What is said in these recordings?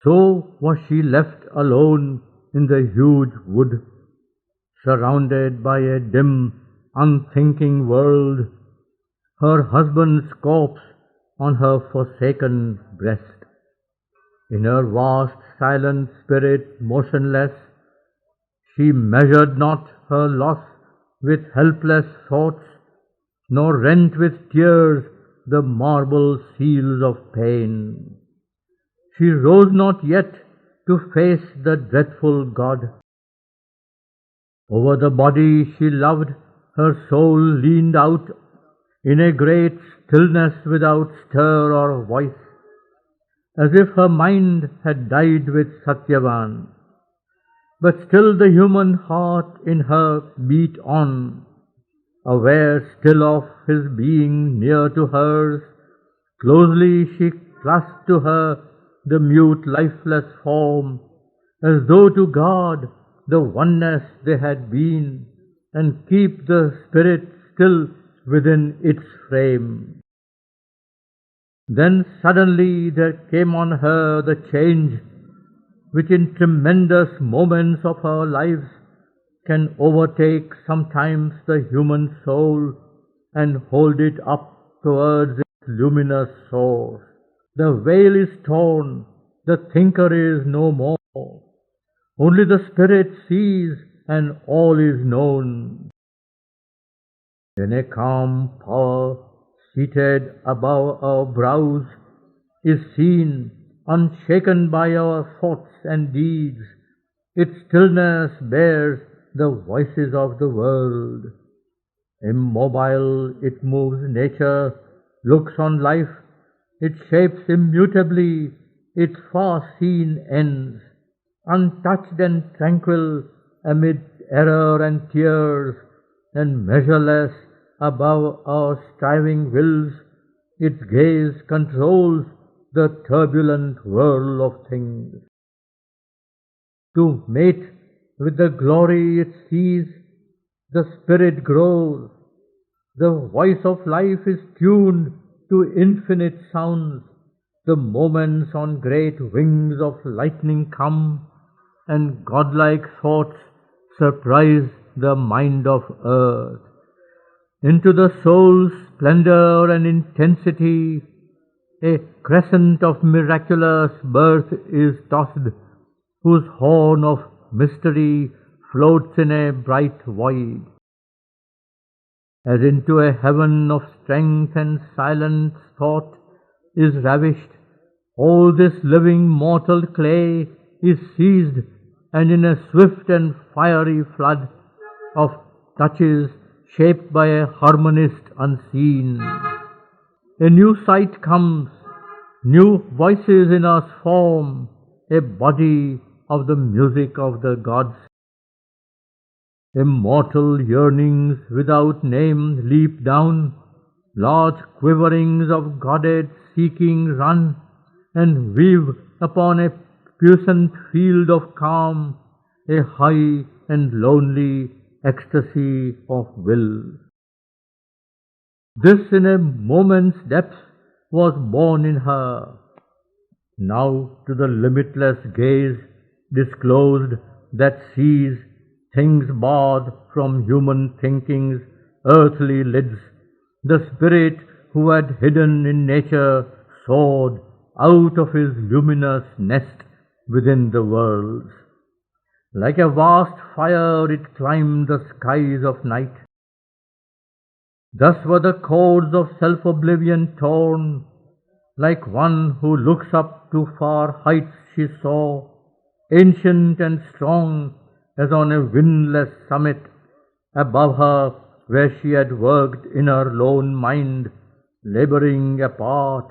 So was she left alone in the huge wood, surrounded by a dim, unthinking world, her husband's corpse on her forsaken breast. In her vast, silent spirit motionless, she measured not her loss with helpless thoughts, nor rent with tears the marble seals of pain. She rose not yet to face the dreadful God. Over the body she loved, her soul leaned out in a great stillness without stir or voice, as if her mind had died with Satyavan. But still the human heart in her beat on, aware still of his being near to hers. Closely she clasped to her the mute lifeless form, as though to guard the oneness they had been, and keep the spirit still within its frame. Then suddenly there came on her the change which in tremendous moments of our lives can overtake sometimes the human soul and hold it up towards its luminous source. The veil is torn, the thinker is no more. Only the spirit sees and all is known. Then a calm power seated above our brows is seen, unshaken by our thoughts and deeds. Its stillness bears the voices of the world. Immobile it moves nature, looks on life, it shapes immutably its far-seen ends, untouched and tranquil amid error and tears, and measureless above our striving wills, its gaze controls the turbulent whirl of things. To mate with the glory it sees, the spirit grows. The voice of life is tuned to infinite sounds. The moments on great wings of lightning come, and godlike thoughts surprise the mind of earth. Into the soul's splendor and intensity, a crescent of miraculous birth is tossed, whose horn of mystery floats in a bright void. As into a heaven of strength and silent thought is ravished, all this living mortal clay is seized, and in a swift and fiery flood of touches shaped by a harmonist unseen, a new sight comes, new voices in us form, a body of the music of the gods. Immortal yearnings without name leap down, large quiverings of goddess seeking run, and weave upon a puissant field of calm a high and lonely ecstasy of will. This in a moment's depth was born in her, now to the limitless gaze disclosed that sees things barred from human thinking's earthly lids. The spirit who had hidden in nature soared out of his luminous nest within the worlds. Like a vast fire it climbed the skies of night. Thus were the cords of self-oblivion torn. Like one who looks up to far heights she saw, ancient and strong as on a windless summit, above her where she had worked in her lone mind, laboring apart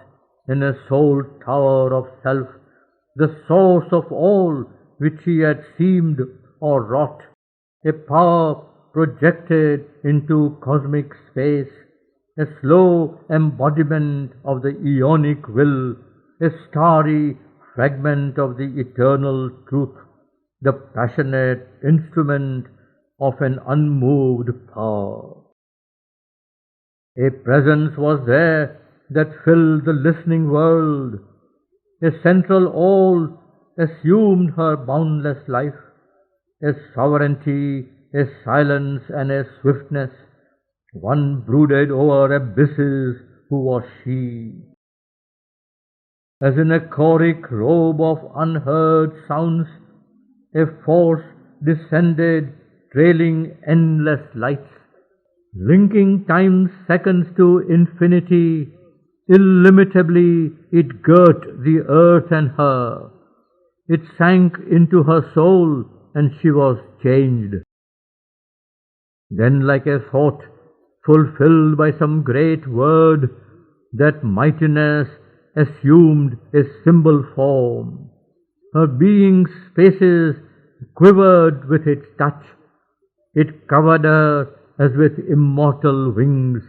in a sole tower of self, the source of all which she had seemed or wrought, a power projected into cosmic space, a slow embodiment of the aeonic will, a starry fragment of the eternal truth, the passionate instrument of an unmoved power. A presence was there that filled the listening world, a central all assumed her boundless life, a sovereignty, a silence, and a swiftness. One brooded over abysses, who was she. As in a choric robe of unheard sounds, a force descended, trailing endless lights, linking time's seconds to infinity. Illimitably it girt the earth and her. It sank into her soul, and she was changed. Then, like a thought fulfilled by some great word, that mightiness assumed a symbol form. Her being's spaces quivered with its touch. It covered her as with immortal wings.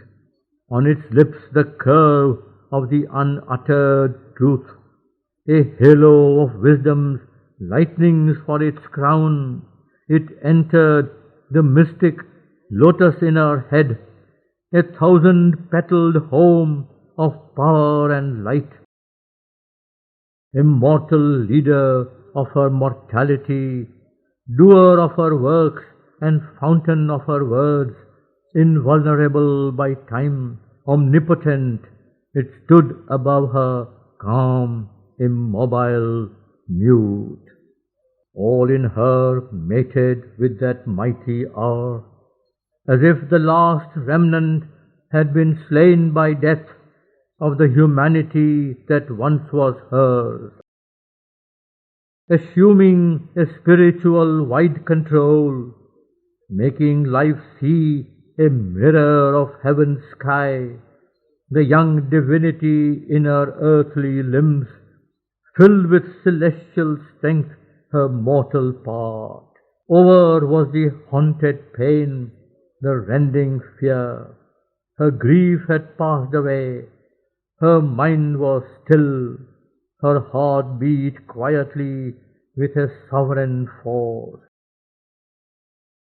On its lips the curve of the unuttered truth, a halo of wisdom's lightnings for its crown. It entered the mystic lotus in her head, a thousand-petaled home of power and light. Immortal leader of her mortality, doer of her works and fountain of her words, invulnerable by time, omnipotent, it stood above her, calm, immobile, mute. All in her mated with that mighty hour, as if the last remnant had been slain by death of the humanity that once was hers. Assuming a spiritual wide control, making life see a mirror of heaven's sky, the young divinity in her earthly limbs, filled with celestial strength her mortal part. Over was the haunted pain, the rending fear. Her grief had passed away, her mind was still, her heart beat quietly with a sovereign force.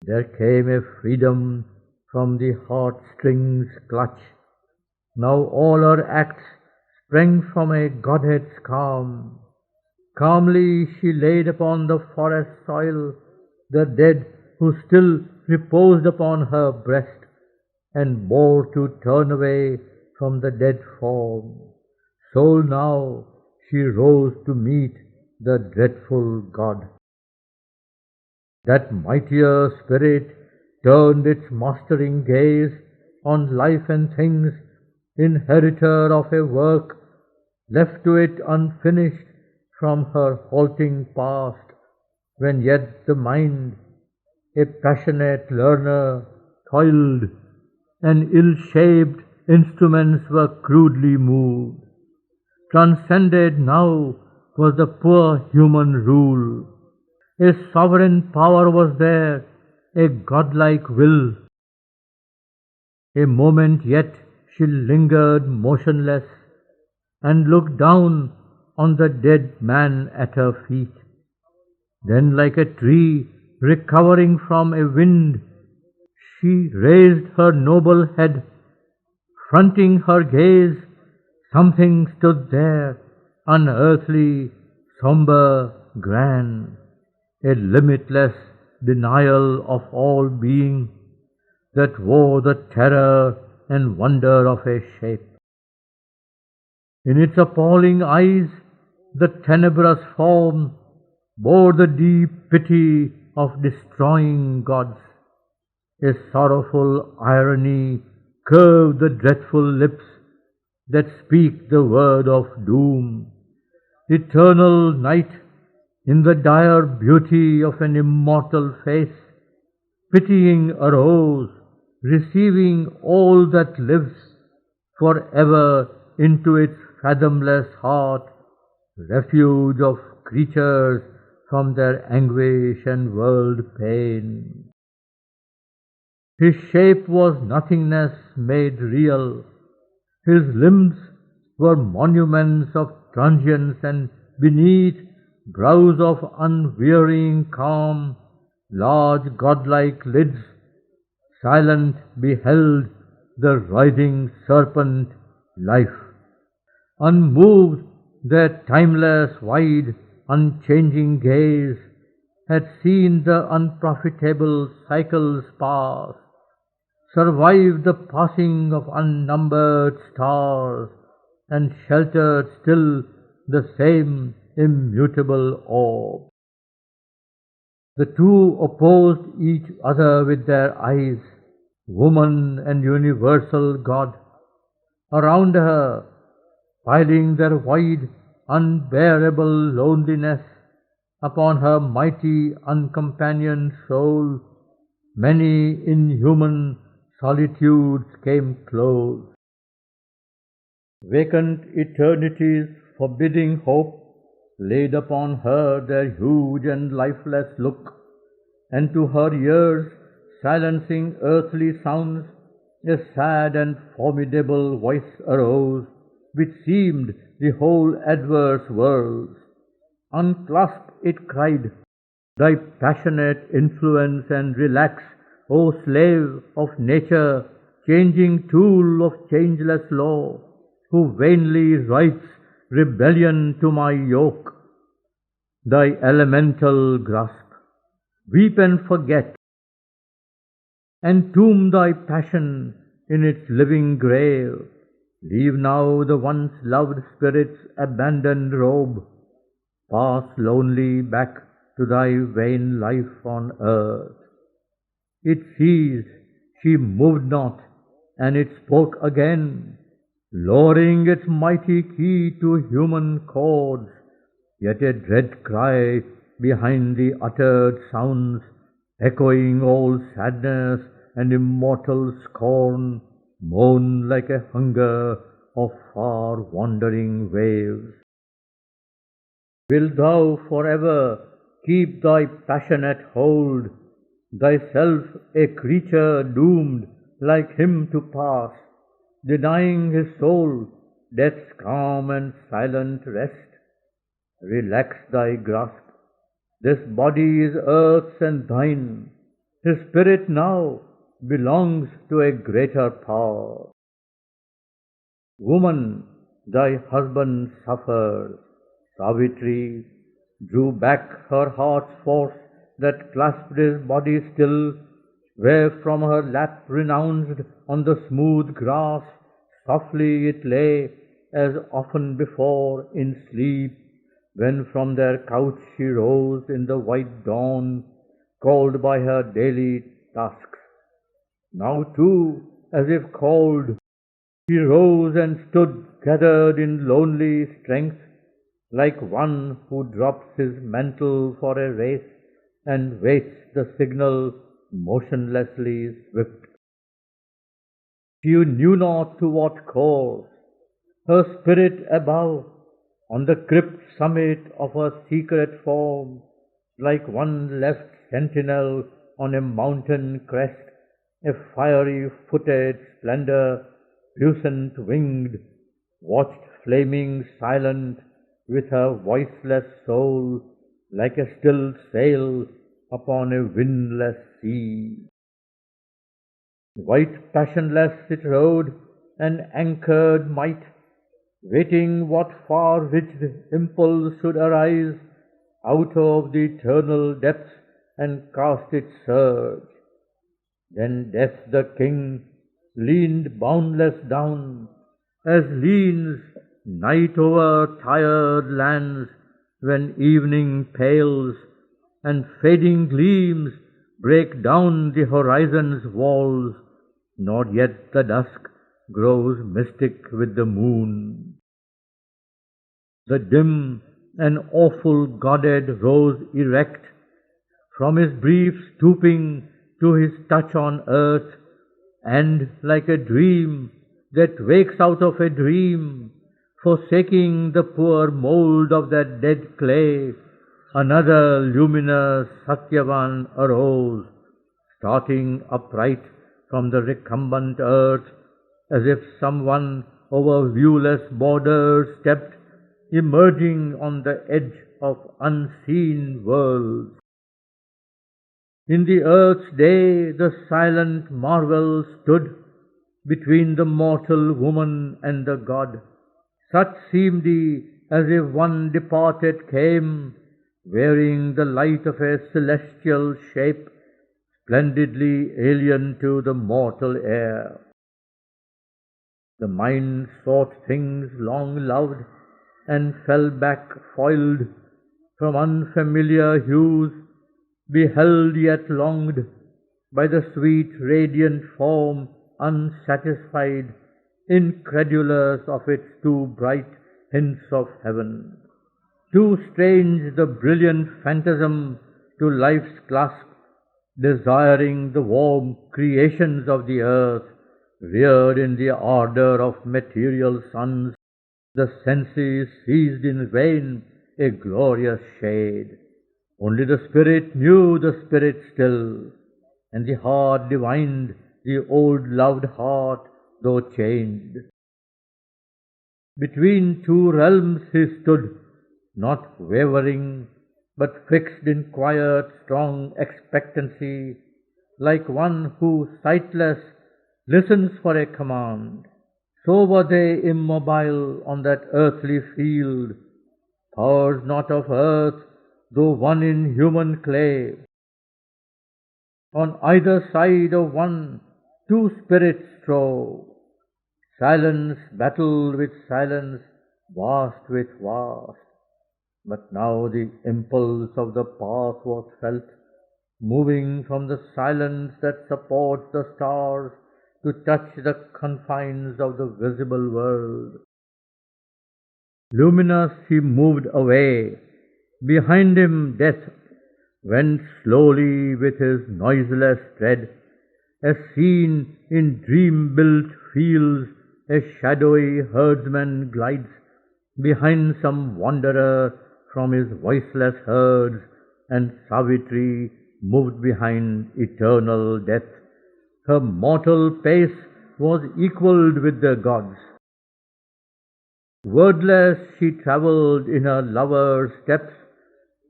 There came a freedom from the heartstrings' clutch. Now all her acts sprang from a Godhead's calm. Calmly she laid upon the forest soil the dead who still reposed upon her breast, and bore to turn away from the dead form. So now she rose to meet the dreadful God. That mightier spirit turned its mastering gaze on life and things, inheritor of a work left to it unfinished from her halting past, when yet the mind, a passionate learner, toiled, and ill-shaped instruments were crudely moved. Transcended now was the poor human rule. A sovereign power was there, a godlike will. A moment yet she lingered motionless, and looked down on the dead man at her feet. Then, like a tree recovering from a wind, she raised her noble head. Fronting her gaze, something stood there, unearthly, somber, grand, a limitless denial of all being that wore the terror and wonder of a shape. In its appalling eyes, the tenebrous form bore the deep pity of destroying gods. A sorrowful irony curved the dreadful lips that speak the word of doom. Eternal night, in the dire beauty of an immortal face, pitying arose, receiving all that lives forever into its fathomless heart, refuge of creatures from their anguish and world pain. His shape was nothingness made real. His limbs were monuments of transience, and beneath brows of unwearying calm, large godlike lids, silent beheld the writhing serpent life. Unmoved, their timeless, wide, unchanging gaze, had seen the unprofitable cycles pass, survived the passing of unnumbered stars, and sheltered still the same immutable orb. The two opposed each other with their eyes, woman and universal God. Around her, piling their wide, unbearable loneliness upon her mighty, uncompanioned soul, many inhuman solitudes came close. Vacant eternities, forbidding hope, laid upon her their huge and lifeless look, and to her ears, silencing earthly sounds, a sad and formidable voice arose, which seemed the whole adverse world. Unclasp, it cried, thy passionate influence and relax, O slave of nature, changing tool of changeless law, who vainly writes rebellion to my yoke. Thy elemental grasp, weep and forget, entomb thy passion in its living grave. Leave now the once loved spirit's abandoned robe. Pass lonely back to thy vain life on earth. It ceased, she moved not, and it spoke again, lowering its mighty key to human chords, yet a dread cry behind the uttered sounds, echoing all sadness and immortal scorn, moan like a hunger of far wandering waves. Wilt thou forever keep thy passionate hold, thyself a creature doomed like him to pass, denying his soul death's calm and silent rest? Relax thy grasp. This body is earth's and thine. His spirit now belongs to a greater power. Woman, thy husband suffers. Savitri drew back her heart's force that clasped his body still, where from her lap renounced on the smooth grass softly it lay, as often before in sleep, when from their couch she rose in the white dawn, called by her daily tasks. Now too, as if called, he rose and stood gathered in lonely strength, like one who drops his mantle for a race and waits the signal motionlessly swift. She knew not to what course, her spirit above, on the crypt summit of her secret form, like one left sentinel on a mountain crest, a fiery-footed splendor, puissant winged, watched flaming silent with her voiceless soul, like a still sail upon a windless sea. White passionless it rode, an anchored might, waiting what far-reached impulse should arise out of the eternal depths and cast its surge. Then Death the King leaned boundless down, as leans night over tired lands when evening pales and fading gleams break down the horizon's walls, nor yet the dusk grows mystic with the moon. The dim and awful Godhead rose erect, from his brief stooping to his touch on earth, and like a dream that wakes out of a dream, forsaking the poor mould of that dead clay, another luminous Satyavan arose, starting upright from the recumbent earth, as if someone over viewless borders stepped, emerging on the edge of unseen worlds. In the earth's day the silent marvel stood between the mortal woman and the God. Such seemed he as if one departed came, wearing the light of a celestial shape, splendidly alien to the mortal air. The mind sought things long loved, and fell back foiled from unfamiliar hues, beheld yet longed by the sweet radiant form, unsatisfied, incredulous of its too bright hints of heaven. Too strange the brilliant phantasm to life's clasp, desiring the warm creations of the earth, reared in the ardor of material suns, the senses seized in vain a glorious shade. Only the spirit knew the spirit still, and the heart divined the old loved heart, though changed. Between two realms he stood, not wavering, but fixed in quiet, strong expectancy, like one who, sightless, listens for a command. So were they immobile on that earthly field, powers not of earth, though one in human clay. On either side of one, two spirits strove. Silence battled with silence, vast with vast. But now the impulse of the path was felt, moving from the silence that supports the stars to touch the confines of the visible world. Luminous he moved away. Behind him death went slowly with his noiseless tread, as seen in dream-built fields a shadowy herdsman glides behind some wanderer from his voiceless herds, and Savitri moved behind eternal death. Her mortal pace was equalled with the gods. Wordless she travelled in her lover's steps,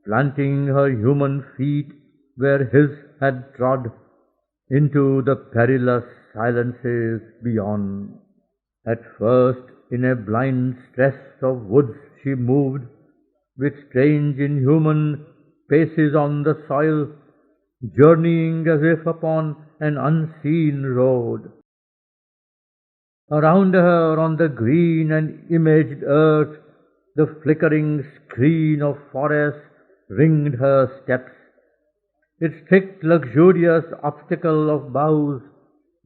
planting her human feet where his had trod, into the perilous silences beyond. At first in a blind stress of woods she moved, with strange inhuman paces on the soil, journeying as if upon an unseen road. Around her on the green and imaged earth, the flickering screen of forest ringed her steps. Its thick luxurious obstacle of boughs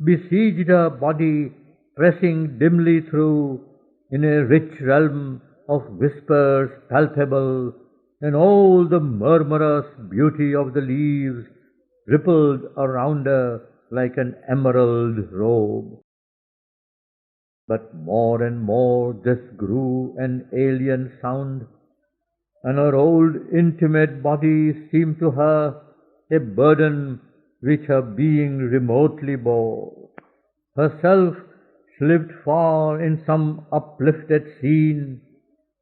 besieged her body, pressing dimly through in a rich realm of whispers palpable, and all the murmurous beauty of the leaves rippled around her like an emerald robe. But more and more this grew an alien sound, and her old intimate body seemed to her a burden which her being remotely bore. Herself lived far in some uplifted scene,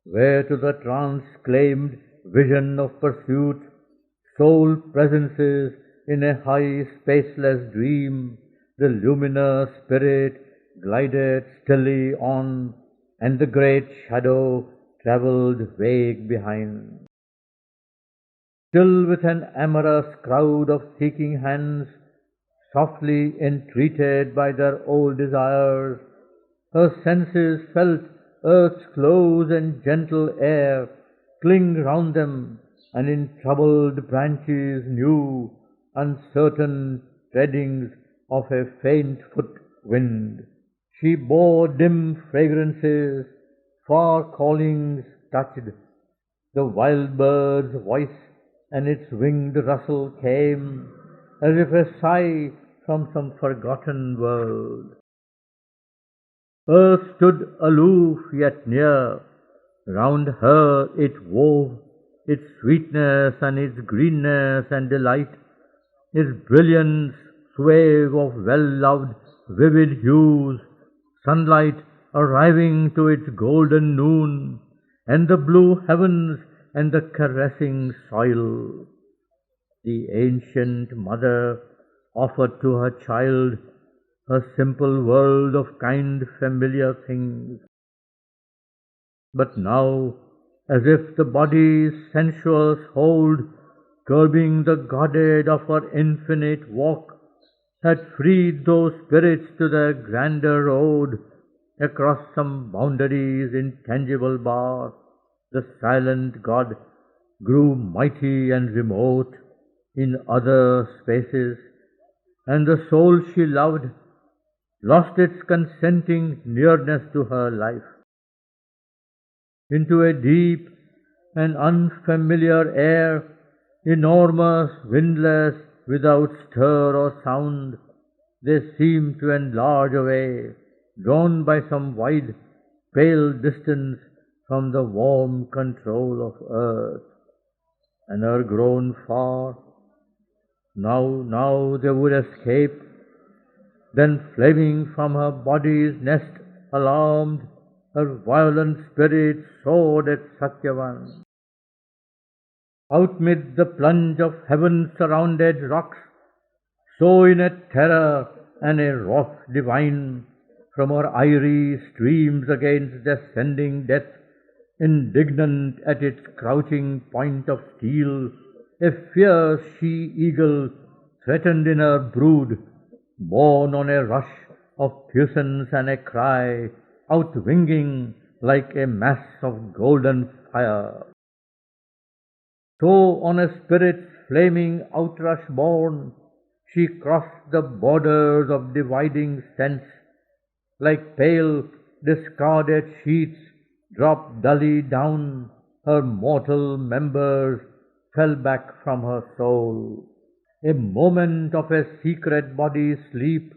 where to the trance-claimed vision of pursuit, soul presences in a high spaceless dream, the luminous spirit glided stilly on, and the great shadow travelled vague behind. Still with an amorous crowd of seeking hands, softly entreated by their old desires, her senses felt earth's close and gentle air cling round them, and in troubled branches knew uncertain treadings of a faint foot wind. She bore dim fragrances, far callings touched. The wild bird's voice and its winged rustle came, as if a sigh from some forgotten world. Earth stood aloof yet near. Round her it wove its sweetness and its greenness and delight, its brilliance swathe of well-loved vivid hues, sunlight arriving to its golden noon, and the blue heavens and the caressing soil. The ancient mother offered to her child a simple world of kind familiar things. But now as if the body's sensuous hold, curbing the goddess of her infinite walk, had freed those spirits to their grander road. Across some boundaries intangible bar, the silent God grew mighty and remote in other spaces, and the soul she loved lost its consenting nearness to her life. Into a deep and unfamiliar air, enormous, windless, without stir or sound, they seemed to enlarge away, drawn by some wide, pale distance from the warm control of earth. And are grown far, now they would escape, then flaming from her body's nest, alarmed, her violent spirit soared at Satyavan. Out mid the plunge of heaven-surrounded rocks, so in a terror and a wrath divine, from her eyrie streams against descending death, indignant at its crouching point of steel, a fierce she-eagle threatened in her brood, borne on a rush of puissance and a cry, outwinging like a mass of golden fire. So on a spirit's flaming outrush borne, she crossed the borders of dividing sense, like pale, discarded sheets dropped dully down, her mortal members fell back from her soul. A moment of a secret body sleep,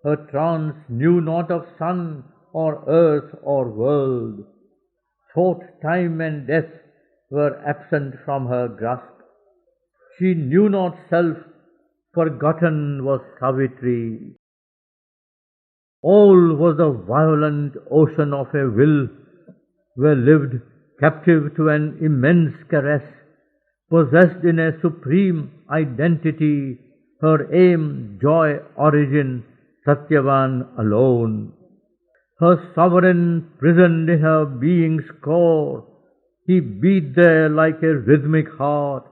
her trance knew not of sun or earth or world. Thought, time and death were absent from her grasp. She knew not self, forgotten was Savitri. All was the violent ocean of a will, where lived, captive to an immense caress, possessed in a supreme identity, her aim, joy, origin, Satyavan alone. Her sovereign prisoned in her being's core, he beat there like a rhythmic heart.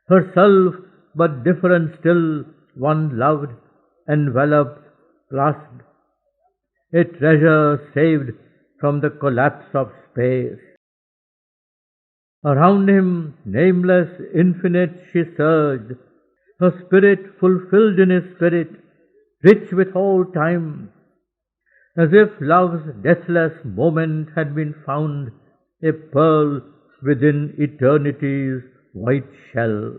Herself, but different still, one loved, enveloped, clasped, a treasure saved from the collapse of space. Around him, nameless, infinite, she surged, her spirit fulfilled in his spirit, rich with all time, as if love's deathless moment had been found, a pearl within eternity's white shell.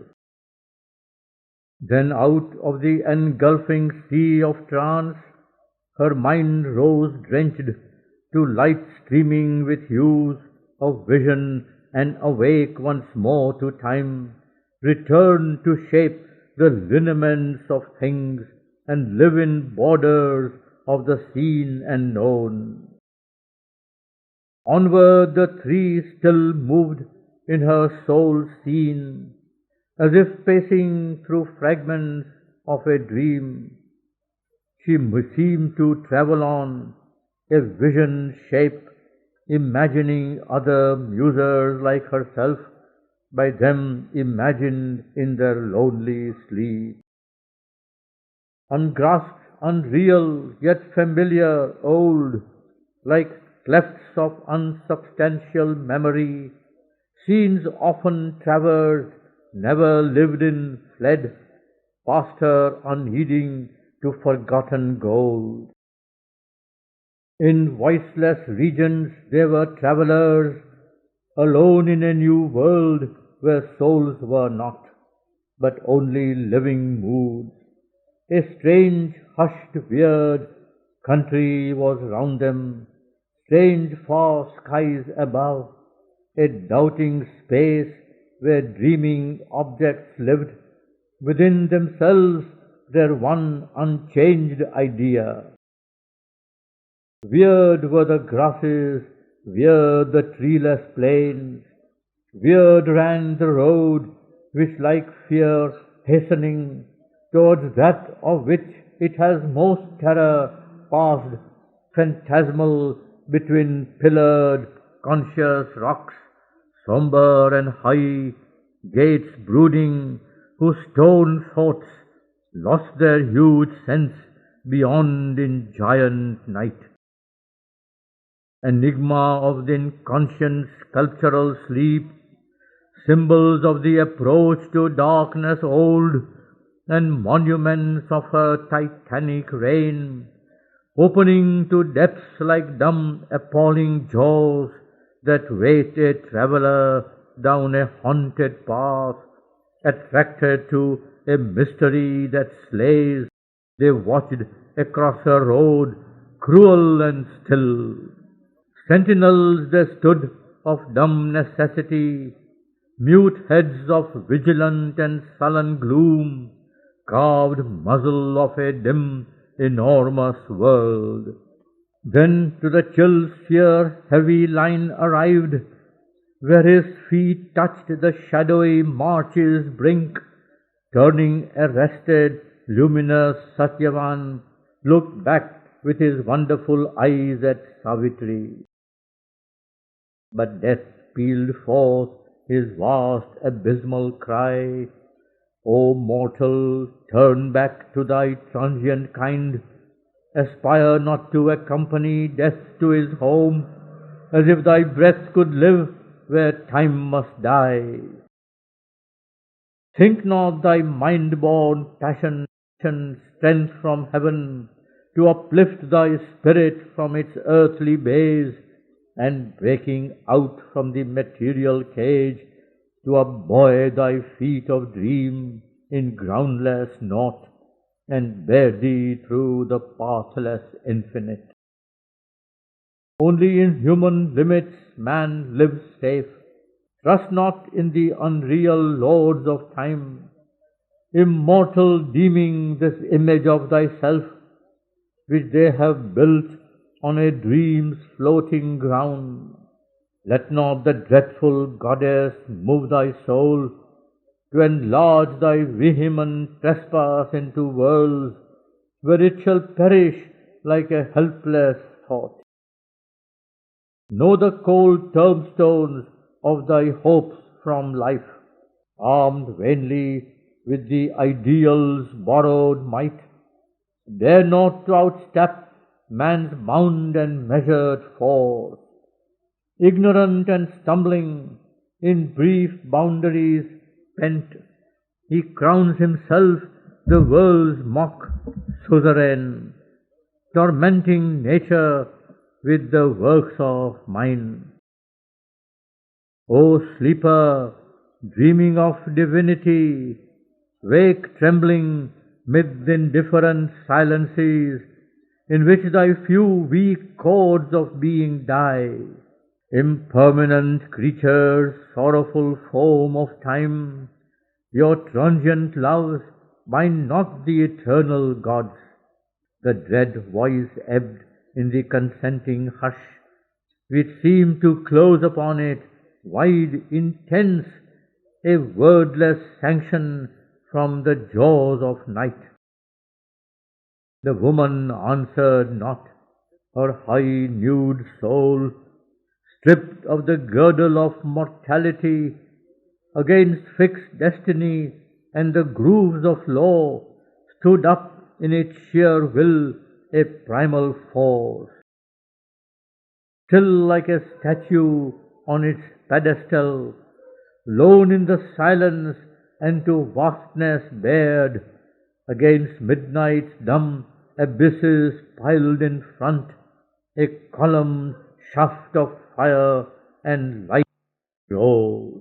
Then out of the engulfing sea of trance, her mind rose drenched to light streaming with hues of vision, and awake once more to time, return to shape the lineaments of things and live in borders of the seen and known. Onward the three still moved in her soul's scene, as if pacing through fragments of a dream. She seemed to travel on, a vision shape, imagining other musers like herself, by them imagined in their lonely sleep. Ungrasped, unreal, yet familiar, old, like clefts of unsubstantial memory, scenes often traversed, never lived in, fled, past her unheeding to forgotten gold. In voiceless regions they were travelers, alone in a new world where souls were not, but only living moods. A strange, hushed, weird country was round them, strange far skies above, a doubting space where dreaming objects lived, within themselves their one unchanged idea. Weird were the grasses, weird the treeless plains, weird ran the road which like fear hastening towards that of which it has most terror passed, phantasmal between pillared, conscious rocks, sombre and high, gates brooding, whose stone thoughts lost their huge sense beyond in giant night. Enigma of the inconscient sculptural sleep, symbols of the approach to darkness old, and monuments of her titanic reign, opening to depths like dumb, appalling jaws that wait a traveller down a haunted path, attracted to a mystery that slays. They watched across a road, cruel and still. Sentinels they stood of dumb necessity, mute heads of vigilant and sullen gloom, carved muzzle of a dim, enormous world. Then to the chill sheer heavy line arrived, where his feet touched the shadowy march's brink, turning arrested, luminous Satyavan, looked back with his wonderful eyes at Savitri. But death pealed forth his vast abysmal cry, O mortal, turn back to thy transient kind, aspire not to accompany death to his home, as if thy breath could live where time must die. Think not thy mind-born passion strength from heaven to uplift thy spirit from its earthly base, and breaking out from the material cage to buoy thy feet of dream in groundless naught, and bear thee through the pathless infinite. Only in human limits man lives safe. Trust not in the unreal lords of time, immortal deeming this image of thyself, which they have built on a dream's floating ground. Let not the dreadful goddess move thy soul to enlarge thy vehement trespass into worlds where it shall perish like a helpless thought. Know the cold tombstones of thy hopes from life, armed vainly with the ideal's borrowed might. Dare not to outstep man's bound and measured force. Ignorant and stumbling, in brief boundaries pent, he crowns himself the world's mock suzerain, tormenting nature with the works of mine. O sleeper, dreaming of divinity, wake trembling mid the indifferent silences in which thy few weak chords of being die. Impermanent creatures, sorrowful foam of time, your transient loves bind not the eternal gods. The dread voice ebbed in the consenting hush, which seemed to close upon it, wide, intense, a wordless sanction from the jaws of night. The woman answered not, her high nude soul, stripped of the girdle of mortality, against fixed destiny and the grooves of law, stood up in its sheer will a primal force. Still like a statue on its pedestal, lone in the silence and to vastness bared, against midnight's dumb abysses piled in front, a column shaft of fire and light rose.